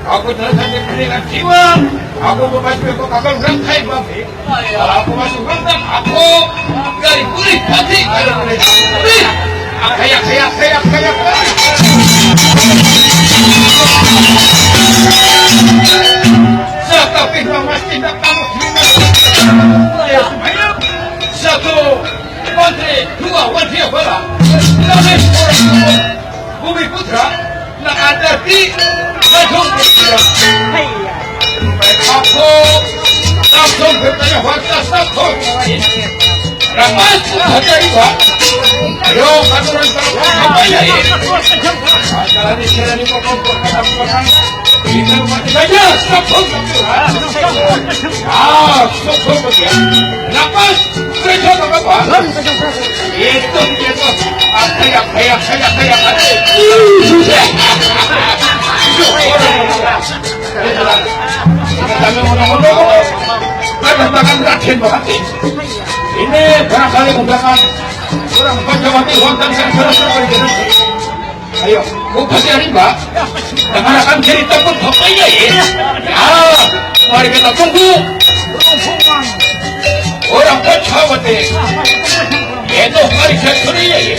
Aku telah sampai dengan jiwa. Aku memasuki kau kakak berangkai babi. Kalau aku masuk rendang, aku dari kulit hati. Kalau kulit hati, kayak. Tetapi mas tidak kamu supaya satu menteri, dua menteri bola, lebih orang bumi putra, nak ada di Langsung aku langsung bertanya warga satu. Ramas ada iba. Ayo katuran apa ya ini? Kalau di sini pokok kata-kata kita mati saja. Stop. Stop ya. Ramas kerja apa? Itu dia tuh. Kayak. Kami ngomong-ngomong, katakan rakyat berhati. Ini barangkali menggunakan orang Pancawati Wonten yang selesai generasi. Ayo, kasih rimba. Dengarkan cerita pun bapaknya ya. Mari kita tunggu. Orang Pancawati. Itu hari saya ya.